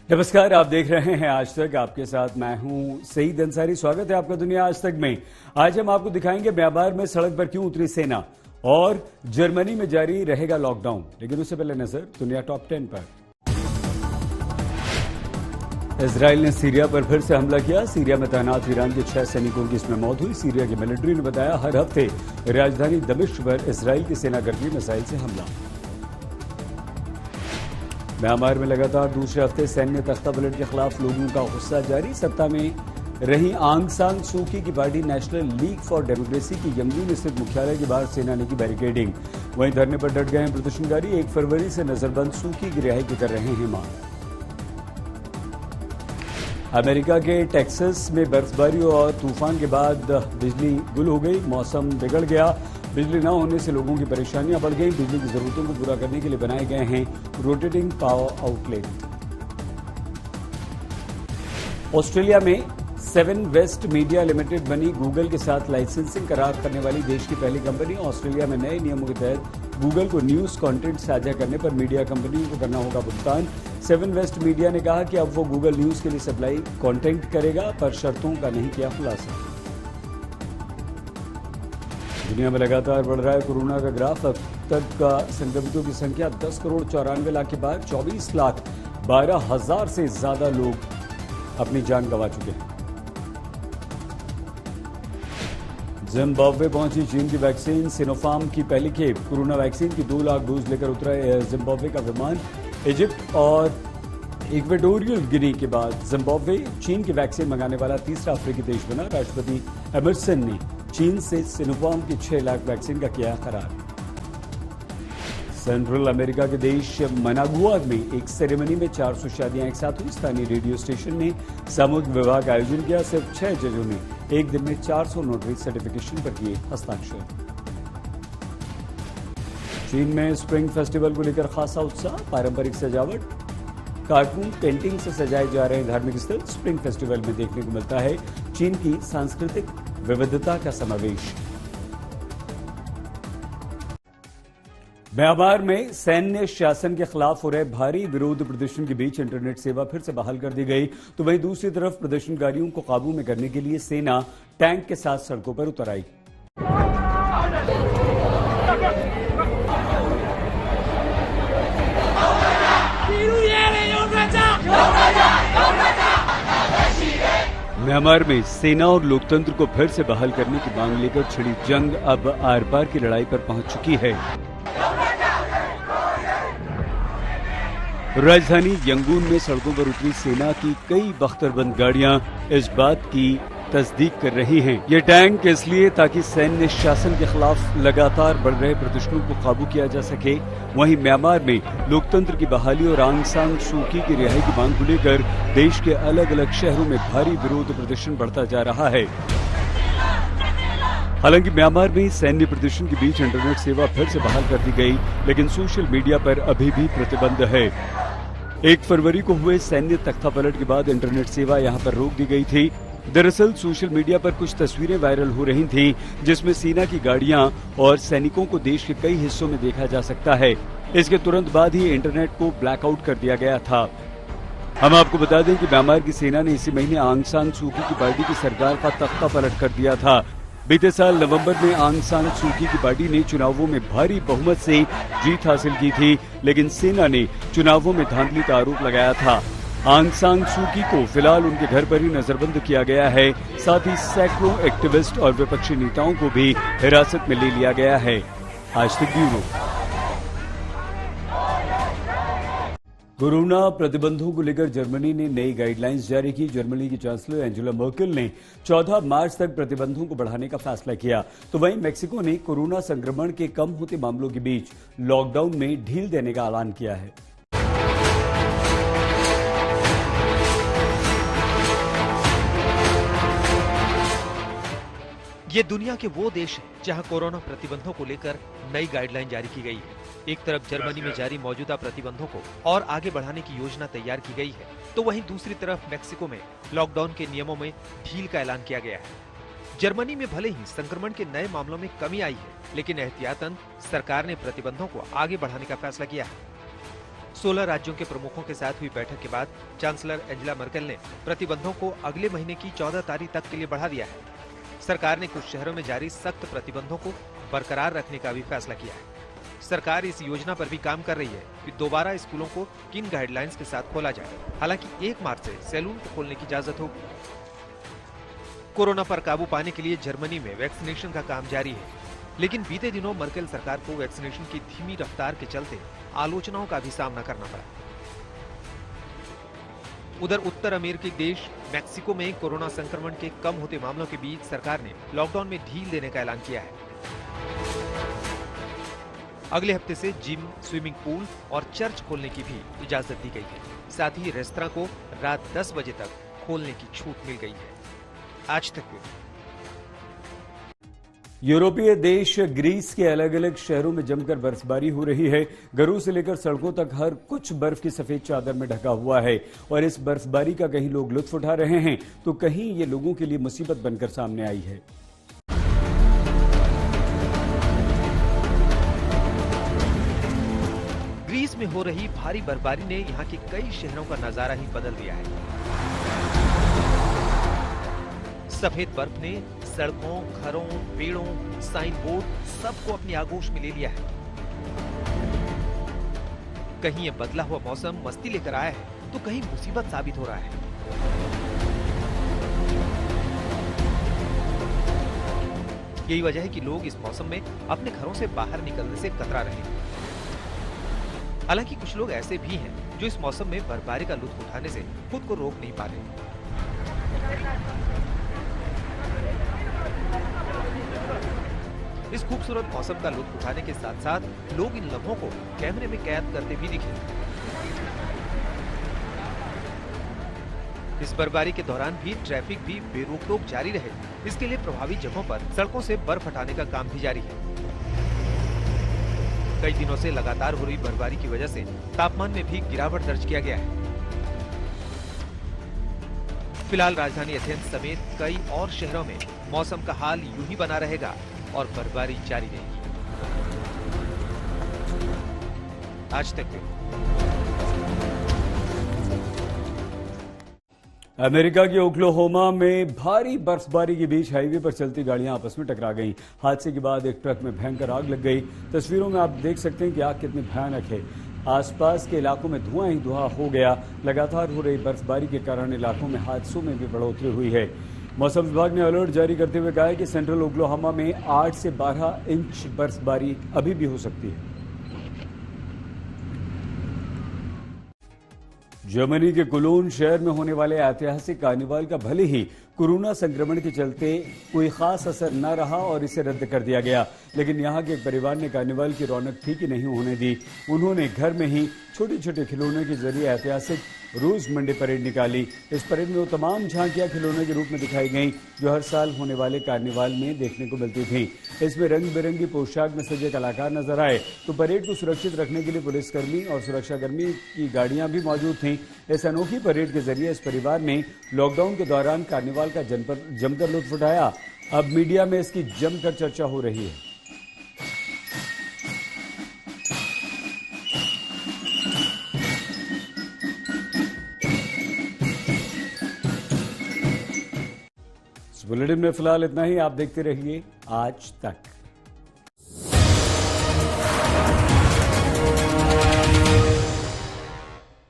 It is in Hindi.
नमस्कार, आप देख रहे हैं आज तक। आपके साथ मैं हूं सईद अंसारी। स्वागत है आपका दुनिया आज तक में। आज हम आपको दिखाएंगे म्यांमार में सड़क पर क्यों उतरी सेना और जर्मनी में जारी रहेगा लॉकडाउन। लेकिन उससे पहले नजर दुनिया टॉप 10 पर। इजराइल ने सीरिया पर फिर से हमला किया। सीरिया में तैनात ईरान के 6 सैनिकों की इसमें मौत हुई। सीरिया की मिलिट्री ने बताया हर हफ्ते राजधानी दमिश्क पर इजराइल की सेना करती है मिसाइल से हमला। म्यांमार में लगातार दूसरे हफ्ते सैन्य तख्तापलट के खिलाफ लोगों का गुस्सा जारी। सत्ता में रही आंग सान सू की party national league for democracy की यंगून स्थित मुख्यालय के बाहर सेना ने की बैरिकेडिंग। वहीं धरने पर डट गए हैं प्रदर्शनकारी। 1 फरवरी से नजरबंद सू की रिहाई की कर रहे हैं मांग। अमेरिका के टेक्सास में बर्फबारी और तूफान के बाद बिजली गुल हो गई। मौसम बिगड़ गया। बिजली न होने से लोगों की परेशानियां बढ़ गई। बिजली की जरूरतों को पूरा करने के लिए बनाए गए हैं रोटेटिंग पावर आउटलेट। ऑस्ट्रेलिया में 7 वेस्ट मीडिया लिमिटेड बनी गूगल के साथ लाइसेंसिंग करार करने वाली देश की पहली कंपनी। ऑस्ट्रेलिया में नए नियमों के तहत गूगल को न्यूज कंटेंट साझा करने पर मीडिया कंपनियों को करना होगा भुगतान। 7 वेस्ट मीडिया ने कहा कि अब वो गूगल न्यूज के लिए सप्लाई कंटेंट करेगा, पर शर्तों का नहीं किया खुलासा। दुनिया में लगातार बढ़ रहा है कोरोना का ग्राफ। अब तक का संक्रमितों की संख्या 10 करोड़ 94 लाख के पार। 24 लाख 12 हजार से ज्यादा लोग अपनी जान गंवा चुके हैं। जिम्बाब्वे पहुंची चीन की वैक्सीन। सिनोफार्म की पहली खेप कोरोना वैक्सीन की 2 लाख डोज लेकर उतरा एयर जिम्बाब्वे का विमान। इजिप्ट और इक्वेटोरियल गिनी के बाद जिम्बाब्वे चीन की वैक्सीन मंगाने वाला तीसरा अफ्रीकी देश बना। राष्ट्रपति एमरसन ने चीन से सिनोफार्म की 6 लाख वैक्सीन का किया करार। सेंट्रल अमेरिका के देश मनागुआ में एक सेरेमनी में 400 शादियां एक साथ हुई। स्थानीय रेडियो स्टेशन ने सामूहिक विवाह का आयोजन किया। सिर्फ 6 जजों ने एक दिन में 400 नोटरी सर्टिफिकेशन पर किए हस्ताक्षर। चीन में स्प्रिंग फेस्टिवल को लेकर खासा उत्साह। पारंपरिक सजावट, कार्टून, पेंटिंग से सजाए जा रहे धार्मिक स्थल स्प्रिंग फेस्टिवल में देखने को मिलता है चीन की सांस्कृतिक विविधता का समावेश। म्यांमार में सैन्य शासन के खिलाफ हो रहे भारी विरोध प्रदर्शन के बीच इंटरनेट सेवा फिर से बहाल कर दी गई। तो वहीं दूसरी तरफ प्रदर्शनकारियों को काबू में करने के लिए सेना टैंक के साथ सड़कों पर उतर आई। म्यांमार में सेना और लोकतंत्र को फिर से बहाल करने की मांग लेकर छिड़ी जंग अब आर पार की लड़ाई पर पहुंच चुकी है। राजधानी यंगून में सड़कों पर उतरी सेना की कई बख्तरबंद गाड़ियां इस बात की तस्दीक कर रही हैं। ये टैंक इसलिए ताकि सैन्य शासन के खिलाफ लगातार बढ़ रहे प्रदर्शनों को काबू किया जा सके। वहीं म्यांमार में लोकतंत्र की बहाली और आंग सान सू की रिहाई की मांग को लेकर देश के अलग अलग शहरों में भारी विरोध प्रदर्शन बढ़ता जा रहा है। हालांकि म्यांमार में सैन्य प्रदर्शन के बीच इंटरनेट सेवा फिर से बहाल कर दी गई, लेकिन सोशल मीडिया पर अभी भी प्रतिबंध है। 1 फरवरी को हुए सैन्य तख्तापलट के बाद इंटरनेट सेवा यहां पर रोक दी गई थी। दरअसल सोशल मीडिया पर कुछ तस्वीरें वायरल हो रही थीं, जिसमें सेना की गाड़ियां और सैनिकों को देश के कई हिस्सों में देखा जा सकता है। इसके तुरंत बाद ही इंटरनेट को ब्लैकआउट कर दिया गया था। हम आपको बता दें कि म्यांमार की सेना ने इसी महीने आंग सान सू की पार्टी की सरकार का तख्तापलट कर दिया था। बीते साल नवंबर में आंग सान सू की पार्टी ने चुनावों में भारी बहुमत से जीत हासिल की थी, लेकिन सेना ने चुनावों में धांधली का आरोप लगाया था। आंग सान सू की को फिलहाल उनके घर पर ही नजरबंद किया गया है। साथ ही सैकड़ों एक्टिविस्ट और विपक्षी नेताओं को भी हिरासत में ले लिया गया है। आज तक ब्यूरो। कोरोना प्रतिबंधों को लेकर जर्मनी ने नई गाइडलाइंस जारी की। जर्मनी की चांसलर एंजेला मर्केल ने 14 मार्च तक प्रतिबंधों को बढ़ाने का फैसला किया। तो वहीं मेक्सिको ने कोरोना संक्रमण के कम होते मामलों के बीच लॉकडाउन में ढील देने का ऐलान किया है। ये दुनिया के वो देश हैं जहां कोरोना प्रतिबंधों को लेकर नई गाइडलाइन जारी की गई है। एक तरफ जर्मनी में जारी मौजूदा प्रतिबंधों को और आगे बढ़ाने की योजना तैयार की गई है, तो वहीं दूसरी तरफ मेक्सिको में लॉकडाउन के नियमों में ढील का ऐलान किया गया है। जर्मनी में भले ही संक्रमण के नए मामलों में कमी आई है, लेकिन एहतियातन सरकार ने प्रतिबंधों को आगे बढ़ाने का फैसला किया है। 16 राज्यों के प्रमुखों के साथ हुई बैठक के बाद चांसलर एंजेला मर्केल ने प्रतिबंधों को अगले महीने की 14 तारीख तक के लिए बढ़ा दिया है। सरकार ने कुछ शहरों में जारी सख्त प्रतिबंधों को बरकरार रखने का भी फैसला किया है। सरकार इस योजना पर भी काम कर रही है कि दोबारा स्कूलों को किन गाइडलाइंस के साथ खोला जाए। हालांकि 1 मार्च से सैलून को खोलने की इजाजत होगी। कोरोना पर काबू पाने के लिए जर्मनी में वैक्सीनेशन का काम जारी है, लेकिन बीते दिनों मर्केल सरकार को वैक्सीनेशन की धीमी रफ्तार के चलते आलोचनाओं का भी सामना करना पड़ा। उधर उत्तर अमेरिकी देश मैक्सिको में कोरोना संक्रमण के कम होते मामलों के बीच सरकार ने लॉकडाउन में ढील देने का ऐलान किया है। अगले हफ्ते से जिम, स्विमिंग पूल और चर्च खोलने की भी इजाजत दी गई है। साथ ही रेस्तरां को रात 10 बजे तक खोलने की छूट मिल गई है। आज तक यूरोपीय देश ग्रीस के अलग अलग शहरों में जमकर बर्फबारी हो रही है। घरों से लेकर सड़कों तक हर कुछ बर्फ की सफेद चादर में ढका हुआ है और इस बर्फबारी का कहीं लोग लुत्फ उठा रहे हैं तो कहीं ये लोगों के लिए मुसीबत बनकर सामने आई है। ग्रीस में हो रही भारी बर्फबारी ने यहाँ के कई शहरों का नजारा ही बदल दिया है। सफेद बर्फ ने सड़कों, घरों, पेड़ों, साइन बोर्ड सबको अपनी आगोश में ले लिया है। कहीं ये बदला हुआ मौसम मस्ती लेकर आया है तो कहीं मुसीबत साबित हो रहा है। यही वजह है कि लोग इस मौसम में अपने घरों से बाहर निकलने से कतरा रहे हैं। हालांकि कुछ लोग ऐसे भी हैं जो इस मौसम में बर्फबारी का लुत्फ उठाने से खुद को रोक नहीं पा रहे। इस खूबसूरत मौसम का लुत्फ उठाने के साथ साथ लोग इन लम्हों को कैमरे में कैद करते भी दिखे। इस बर्फबारी के दौरान भी ट्रैफिक भी बेरोक-टोक जारी रहे, इसके लिए प्रभावित जगहों पर सड़कों से बर्फ हटाने का काम भी जारी है। कई दिनों से लगातार हो रही बर्फबारी की वजह से तापमान में भी गिरावट दर्ज किया गया है। फिलहाल राजधानी एथेंस समेत कई और शहरों में मौसम का हाल यूं ही बना रहेगा और बर्फबारी जारी रहेगी। आज तक अमेरिका के ओक्लाहोमा में भारी बर्फबारी के बीच हाईवे पर चलती गाड़ियां आपस में टकरा गईं। हादसे के बाद एक ट्रक में भयंकर आग लग गई। तस्वीरों में आप देख सकते हैं कि आग कितनी भयानक है। आसपास के इलाकों में धुआं ही धुआं हो गया। लगातार हो रही बर्फबारी के कारण इलाकों में हादसों में भी बढ़ोतरी हुई है। मौसम विभाग ने अलर्ट जारी करते हुए कहा है कि सेंट्रल ओक्लाहोमा में 8 से 12 इंच बर्फबारी अभी भी हो सकती है। जर्मनी के कोलोन शहर में होने वाले ऐतिहासिक कार्निवाल का भले ही कोरोना संक्रमण के चलते कोई खास असर न रहा और इसे रद्द कर दिया गया, लेकिन यहां के एक परिवार ने कार्निवाल की रौनक फीकी नहीं होने दी। उन्होंने घर में ही छोटे छोटे खिलौनों के जरिए ऐतिहासिक रोज मंडे परेड निकाली। इस परेड में वो तमाम झांकियां खिलौनों के रूप में दिखाई गईं जो हर साल होने वाले कार्निवाल में देखने को मिलती थी। इसमें रंग बिरंगी पोशाक में सजे कलाकार नजर आए तो परेड को सुरक्षित रखने के लिए पुलिसकर्मी और सुरक्षाकर्मी की गाड़ियां भी मौजूद थीं। इस अनोखी परेड के जरिए इस परिवार ने लॉकडाउन के दौरान कार्निवाल का जमकर लुत्फ उठाया। अब मीडिया में इसकी जमकर चर्चा हो रही है। बुलेटिन में फिलहाल इतना ही। आप देखते रहिए आज तक।